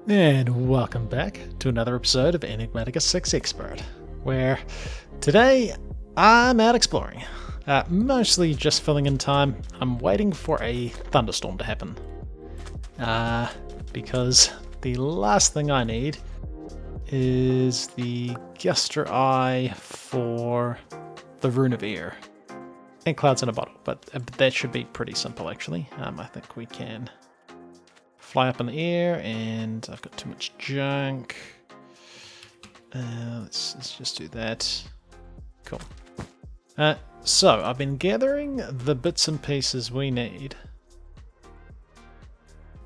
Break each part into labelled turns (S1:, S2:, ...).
S1: And welcome back to another episode of Enigmatica 6 Expert, where today I'm out exploring. Mostly just filling in time. I'm waiting for a thunderstorm to happen. Because the last thing I need is the Guster Eye for the Rune of Air. And Clouds in a Bottle, but that should be pretty simple actually. I think we can fly up in the air, and I've got too much junk. Let's just do that. Cool. So I've been gathering the bits and pieces we need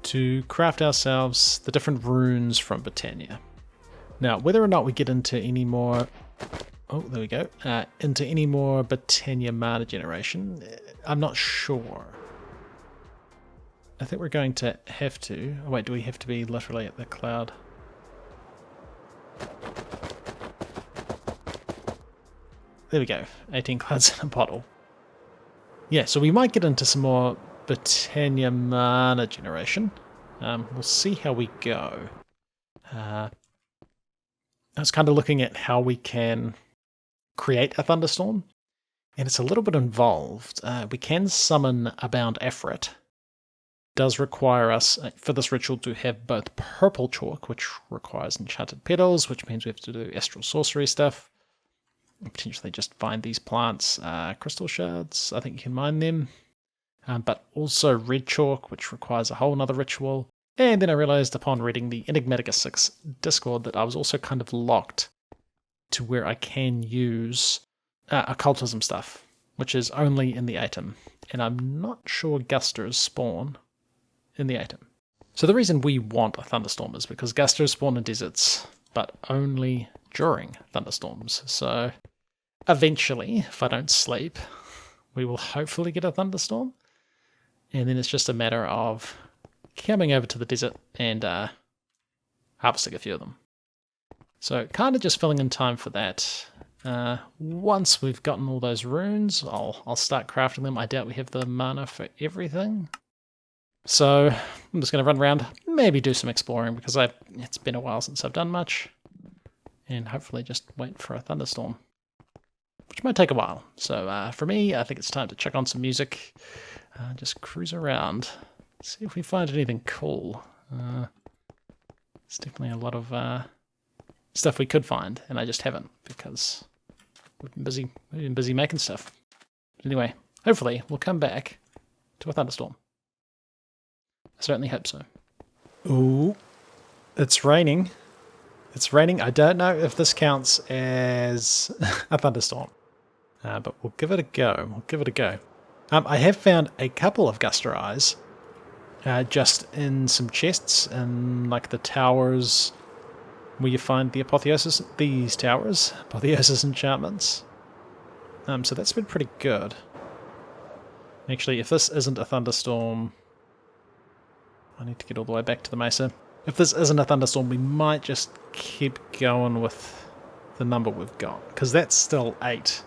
S1: to craft ourselves the different runes from Britannia. Now, whether or not we get into any more... Oh, there we go. Into any more Britannia mana generation, I'm not sure. I think we're going to have to... Oh wait, do we have to be literally at the cloud? There we go. 18 clouds in a bottle. Yeah, so we might get into some more Britannia mana generation. We'll see how we go. I was kind of looking at how we can create a thunderstorm, and it's a little bit involved. We can summon a bound Efrit. Does require us for this ritual to have both purple chalk, which requires enchanted petals, which means we have to do astral sorcery stuff, and potentially just find these plants, crystal shards. I think you can mine them, but also red chalk, which requires a whole nother ritual. And then I realized upon reading the Enigmatica 6 Discord that I was also kind of locked to where I can use occultism stuff, which is only in the item, and I'm not sure gusters spawn in the item. So the reason we want a thunderstorm is because gusters spawn in deserts, but only during thunderstorms. So eventually, if I don't sleep, we will hopefully get a thunderstorm, and then it's just a matter of coming over to the desert and harvesting a few of them. So kind of just filling in time for that. Once we've gotten all those runes, I'll start crafting them. I doubt we have the mana for everything. So I'm just going to run around, maybe do some exploring, because it's been a while since I've done much, and hopefully just wait for a thunderstorm, which might take a while. So for me, I think it's time to check on some music, just cruise around, see if we find anything cool. There's definitely a lot of stuff we could find, and I just haven't, because we've been busy making stuff. But anyway, hopefully we'll come back to a thunderstorm. I certainly hope so. Ooh, it's raining. It's raining. I don't know if this counts as a thunderstorm, but we'll give it a go. I have found a couple of Guster Eyes just in some chests in like the towers where you find the apotheosis. These towers, apotheosis enchantments. So that's been pretty good. Actually, if this isn't a thunderstorm, I need to get all the way back to the mesa. If this isn't a thunderstorm, we might just keep going with the number we've got, because that's still 8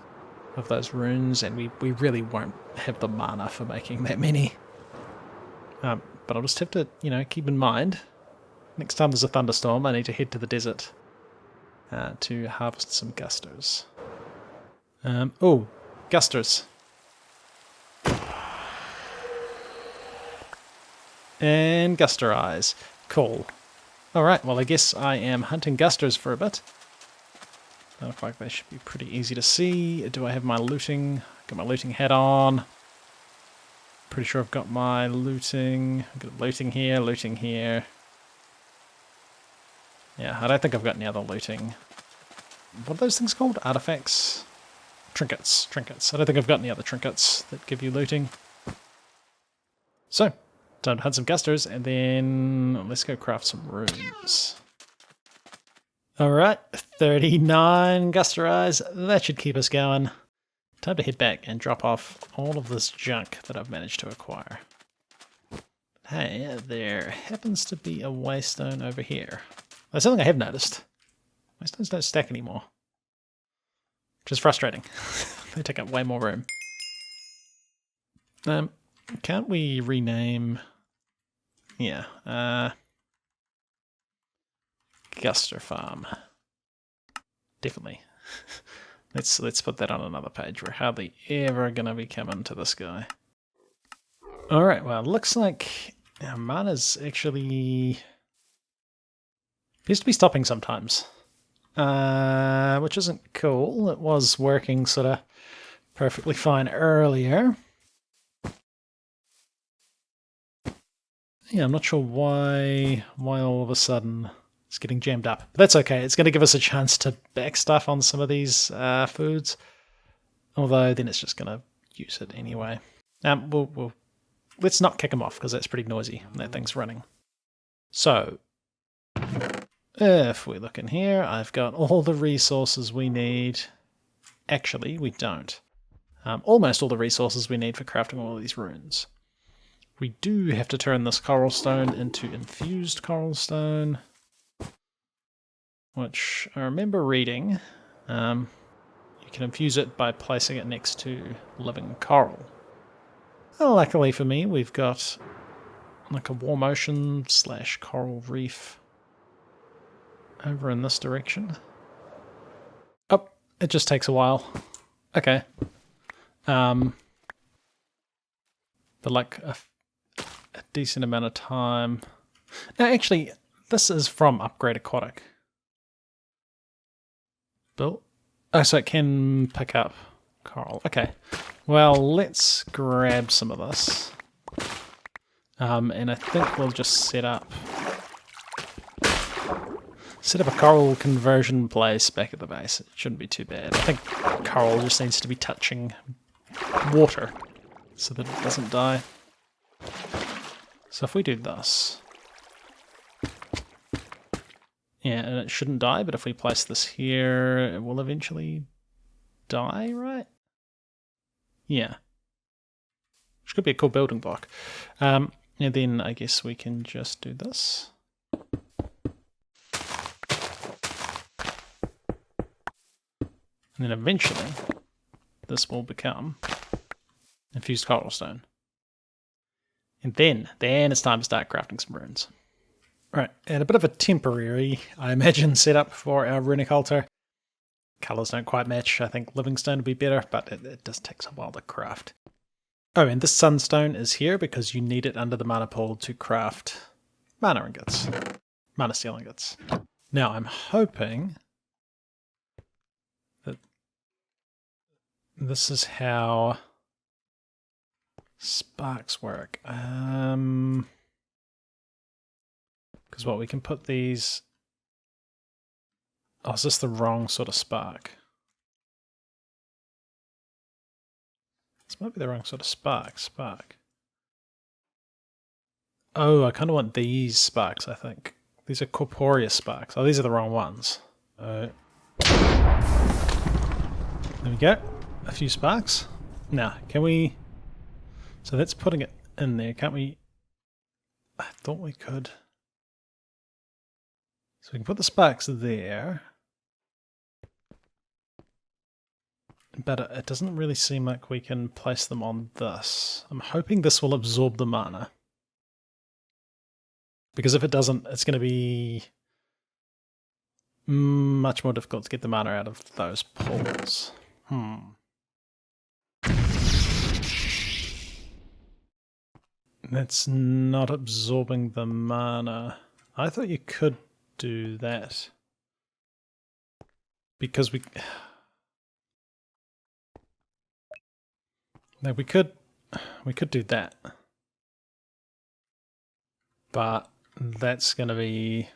S1: of those runes, and we really won't have the mana for making that many. But I'll just have to, keep in mind, next time there's a thunderstorm, I need to head to the desert to harvest some gusters. Gusters. And Guster Eyes. Cool. Alright, well I guess I am hunting gusters for a bit. They look like they should be pretty easy to see. Do I have my looting? Got my looting hat on. Pretty sure I've got my looting. I've got looting here. Yeah, I don't think I've got any other looting. What are those things called? Artifacts? Trinkets. I don't think I've got any other trinkets that give you looting. So, time to hunt some gusters, and then let's go craft some runes. Alright, 39 Guster Eyes. That should keep us going. Time to head back and drop off all of this junk that I've managed to acquire. Hey, there happens to be a waystone over here. That's something I have noticed. Waystones don't stack anymore, which is frustrating. They take up way more room. Can't we rename... Yeah. Guster Farm. Definitely. Let's put that on another page. We're hardly ever going to be coming to this guy. Alright, well, looks like our mana's actually appears to be stopping sometimes. Which isn't cool. It was working sort of perfectly fine earlier. Yeah, I'm not sure why all of a sudden it's getting jammed up. But that's okay. It's going to give us a chance to back stuff on some of these foods. Although then it's just going to use it anyway. Let's not kick them off because that's pretty noisy when that thing's running. So, if we look in here, I've got all the resources we need. Actually, we don't. Almost all the resources we need for crafting all of these runes. We do have to turn this coral stone into infused coral stone, which I remember reading. You can infuse it by placing it next to living coral. Well, luckily for me, we've got like a warm ocean / coral reef over in this direction. Oh, it just takes a while. Okay. But like a decent amount of time. Now, actually, this is from Upgrade Aquatic. Built. Oh, so it can pick up coral. Okay. Well, let's grab some of this. And I think we'll just set up a coral conversion place back at the base. It shouldn't be too bad. I think coral just needs to be touching water so that it doesn't die. So if we do this, yeah, and it shouldn't die, but if we place this here, it will eventually die, right? Yeah. Which could be a cool building block. And then I guess we can just do this. And then eventually, this will become infused coral stone. And then it's time to start crafting some runes. Right, and a bit of a temporary, I imagine, setup for our runic altar. Colours don't quite match. I think livingstone would be better, but it just takes a while to craft. Oh, and this sunstone is here because you need it under the mana pool to craft mana ingots. Mana steel ingots. Now, I'm hoping that this is how sparks work. Because what we can put these... Oh, is this the wrong sort of spark? This might be the wrong sort of spark. Oh, I kind of want these sparks, I think. These are corporeous sparks. Oh, these are the wrong ones. There we go. A few sparks. Now, can we... So that's putting it in there, can't we? I thought we could. So we can put the sparks there. But it doesn't really seem like we can place them on this. I'm hoping this will absorb the mana. Because if it doesn't, it's going to be much more difficult to get the mana out of those pools. That's not absorbing the mana. I thought you could do that. Because we... No, we could do that. But that's going to be...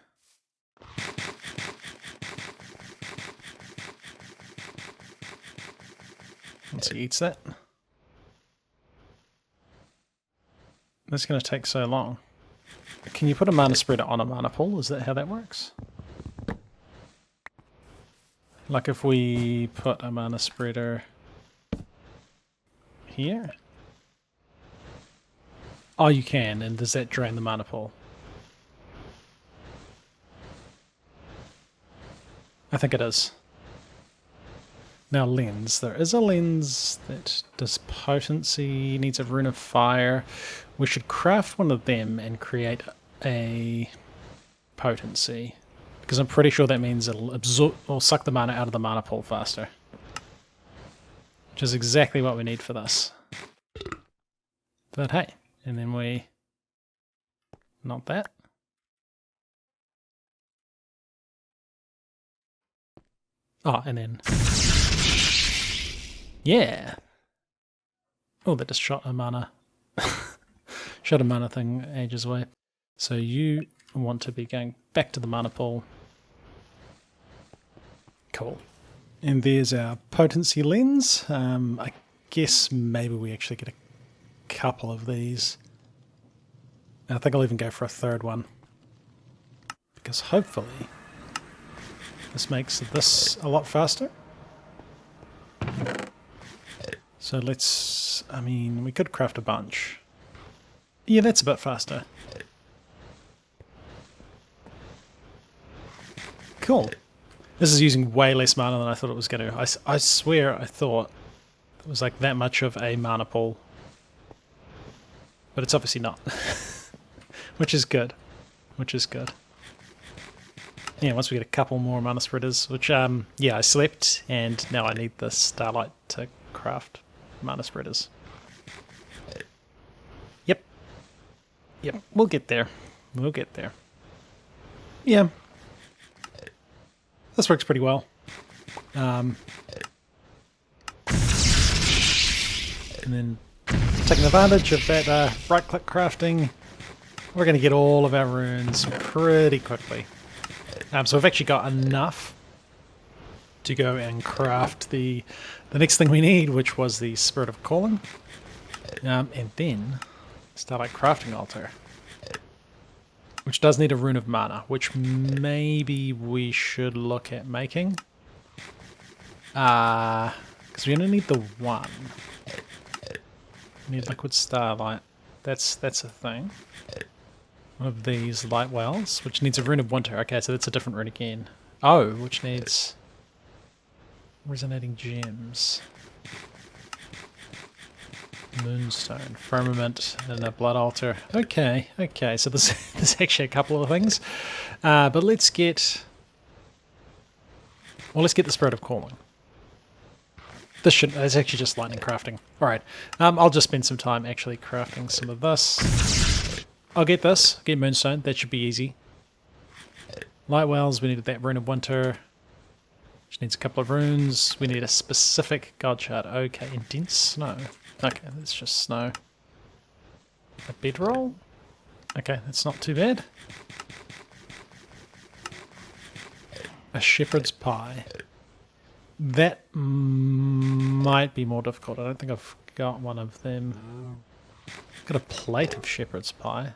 S1: Once he eats that. That's going to take so long. Can you put a mana spreader on a mana pool? Is that how that works? Like if we put a mana spreader here? Oh, you can, and does that drain the mana pool? I think it is. Now lens. There is a lens that does potency, needs a rune of fire. We should craft one of them and create a potency. Because I'm pretty sure that means it'll absorb or suck the mana out of the mana pool faster. Which is exactly what we need for this. But hey, and then we... Not that. Oh, and then... Yeah! Oh, that just shot a mana. Shot a mana thing ages away. So you want to be going back to the mana pool. Cool. And there's our potency lens. I guess maybe we actually get a couple of these. I think I'll even go for a third one. Because hopefully this makes this a lot faster. So let's, I mean, we could craft a bunch. Yeah, that's a bit faster. Cool. This is using way less mana than I thought it was going to. I swear I thought it was like that much of a mana pool. But it's obviously not. Which is good. Which is good. Yeah, once we get a couple more mana spreaders, which, yeah, I slept, and now I need the starlight to craft mana spreaders. Yep. Yep, we'll get there. We'll get there. Yeah. This works pretty well. And then taking advantage of that right-click crafting, we're going to get all of our runes pretty quickly. So we've actually got enough to go and craft the next thing we need, which was the Spirit of Calling. And then Starlight Crafting Altar, which does need a Rune of Mana, which maybe we should look at making. Because we only need the one. We need Liquid Starlight. That's a thing. One of these light wells, which needs a Rune of Winter. Okay, so that's a different rune again. Oh, which needs Resonating Gems. Moonstone, Firmament, and a Blood Altar. Okay, okay, so there's actually a couple of things. But let's get... Well, let's get the Spirit of Calling. It's actually just lightning crafting. Alright, I'll just spend some time actually crafting some of this. I'll get this, get Moonstone, that should be easy. Light Wells, we needed that Rune of Winter. Which needs a couple of runes. We need a specific God Shard. Okay, and dense snow. Okay, that's just snow. A bedroll? Okay, that's not too bad. A shepherd's pie. That might be more difficult. I don't think I've got one of them. I've got a plate of shepherd's pie.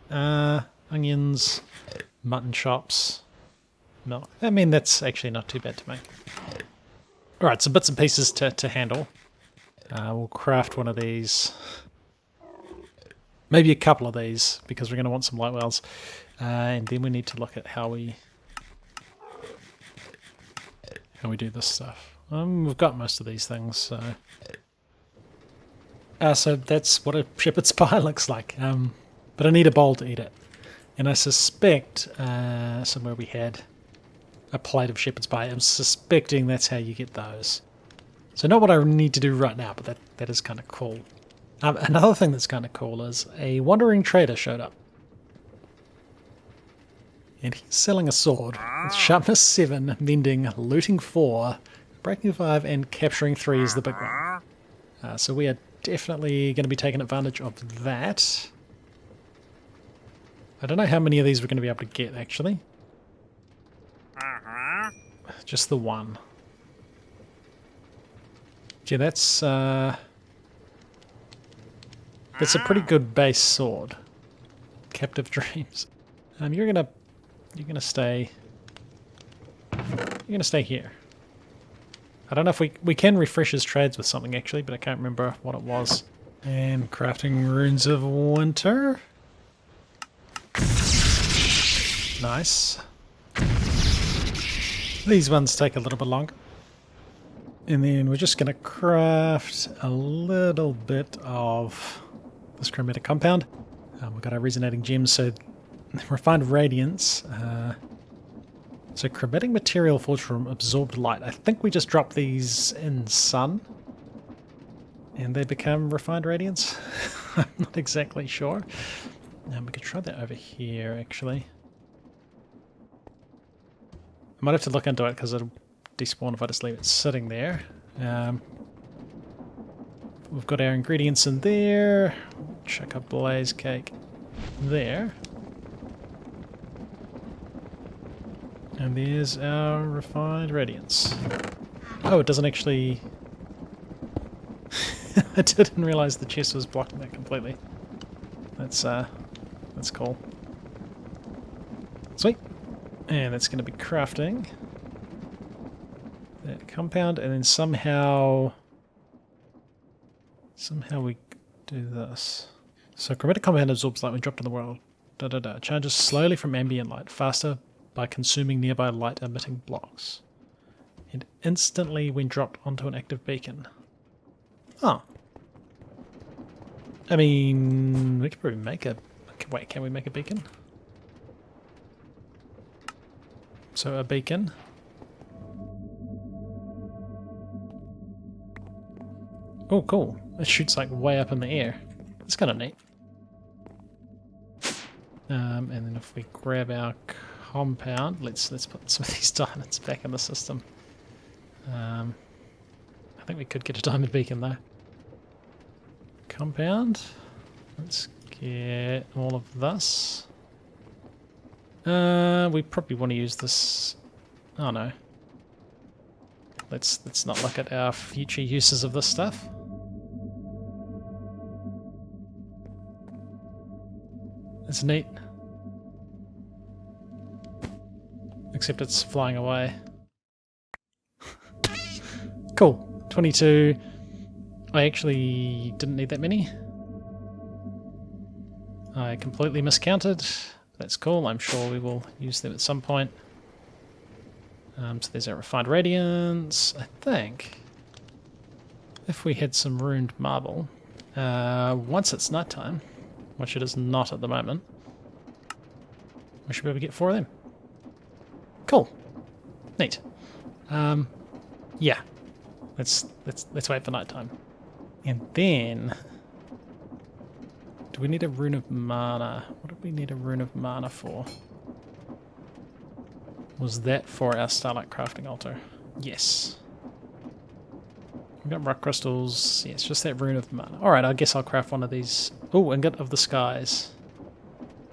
S1: Onions, mutton chops, milk. I mean, that's actually not too bad to make. Alright, so bits and pieces to handle. We'll craft one of these. Maybe a couple of these, because we're going to want some light wells. And then we need to look at how we do this stuff. We've got most of these things, so... so that's what a shepherd's pie looks like. But I need a bowl to eat it. And I suspect somewhere we had a plate of shepherd's pie. I'm suspecting that's how you get those. So not what I need to do right now, but that is kind of cool. Another thing that's kind of cool is a wandering trader showed up. And he's selling a sword with sharpness 7, mending, looting 4, breaking 5, and capturing 3 is the big one. So we are definitely going to be taking advantage of that. I don't know how many of these we're going to be able to get, actually. Just the one. Yeah, that's a pretty good base sword. Captive Dreams. You're gonna stay here. I don't know if we can refresh his trades with something actually, but I can't remember what it was. And crafting runes of winter. Nice. These ones take a little bit longer. And then we're just going to craft a little bit of this chromatic compound. We've got our resonating gems, so refined radiance. So chromatic material forged from absorbed light. I think we just dropped these in sun. And they become refined radiance? I'm not exactly sure. We could try that over here, actually. I might have to look into it because it'll despawn if I just leave it sitting there. We've got our ingredients in there. Chuck a blaze cake there. And there's our refined radiance. Oh, it doesn't actually... I didn't realise the chest was blocking that completely. That's cool. Sweet. And that's going to be crafting that compound, and then somehow we do this. So chromatic compound absorbs light when dropped in the world. Charges slowly from ambient light, faster by consuming nearby light emitting blocks, and instantly when dropped onto an active beacon. Oh. I mean, we could probably make a... Wait, can we make a beacon? So a beacon. Oh, cool. It shoots like way up in the air. It's kind of neat. And then if we grab our compound, let's put some of these diamonds back in the system. I think we could get a diamond beacon though. Compound. Let's get all of this. We probably want to use this. Oh no. Let's not look at our future uses of this stuff. It's neat. Except it's flying away. Cool. 22. I actually didn't need that many. I completely miscounted. That's cool. I'm sure we will use them at some point. So there's our refined radiance. I think if we had some runed marble, once it's nighttime, which it is not at the moment, we should be able to get 4 of them. Cool. Neat. Yeah. Let's wait for nighttime. And then, do we need a rune of mana? What did we need a rune of mana for? Was that for our Starlight crafting altar? Yes. We've got rock crystals. Yes, just that rune of mana. Alright, I guess I'll craft one of these. Oh, Ingot of the Skies.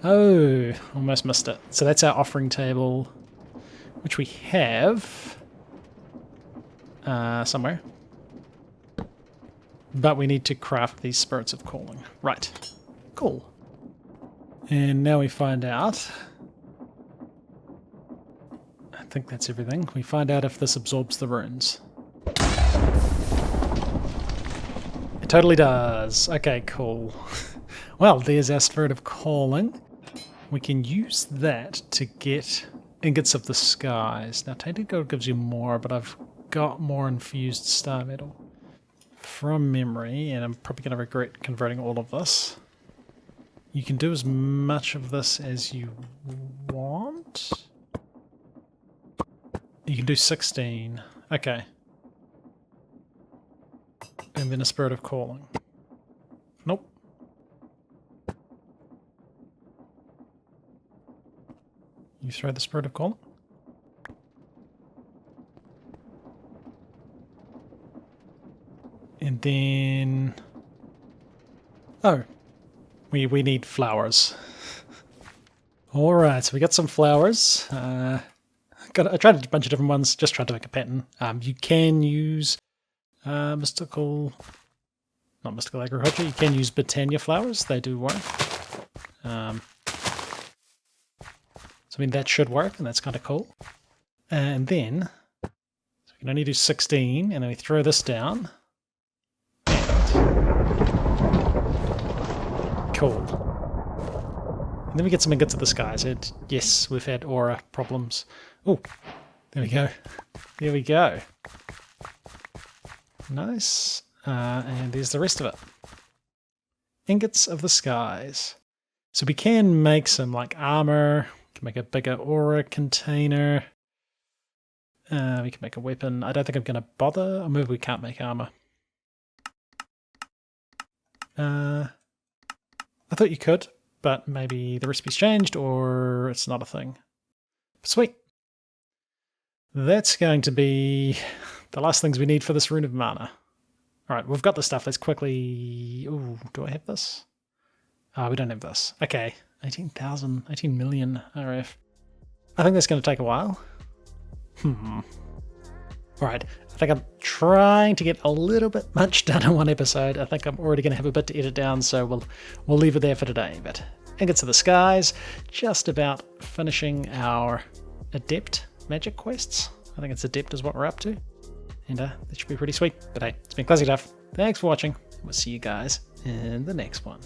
S1: Oh, almost missed it. So that's our offering table, which we have somewhere. But we need to craft these Spirits of Calling. Right. Cool. And now we find out... I think that's everything. We find out if this absorbs the runes. It totally does. Okay, cool. Well, there's our Spirit of Calling. We can use that to get Ingots of the Skies. Now, Tainted Gold gives you more, but I've got more infused star metal from memory, and I'm probably going to regret converting all of this. You can do as much of this as you want. You can do 16. Okay. And then a Spirit of Calling. Nope. You throw the Spirit of Calling? And then... Oh. We need flowers. Alright, so we got some flowers. I tried a bunch of different ones, just tried to make a pattern. You can use mystical... Not mystical agriculture, you can use Britannia flowers, they do work. So I mean that should work, and that's kind of cool. And then, so we can only do 16, and then we throw this down. Cool. And then we get some Ingots of the Skies. And yes, we've had aura problems. Oh, there we go. There we go. Nice. And there's the rest of it. Ingots of the Skies. So we can make some like armor. We can make a bigger aura container. We can make a weapon. I don't think I'm going to bother. Or maybe we can't make armor. I thought you could, but maybe the recipe's changed or it's not a thing. Sweet. That's going to be the last things we need for this Rune of Mana. Alright, we've got the stuff. Let's quickly... Ooh, do I have this? Oh, we don't have this. Okay, 18 million RF. I think that's going to take a while. Alright, I think I'm trying to get a little bit much done in one episode. I think I'm already going to have a bit to edit down, so we'll leave it there for today. But Ingots of the Skies, just about finishing our Adept magic quests. I think it's Adept is what we're up to. And that should be pretty sweet. But hey, it's been ClassicDuff. Thanks for watching. We'll see you guys in the next one.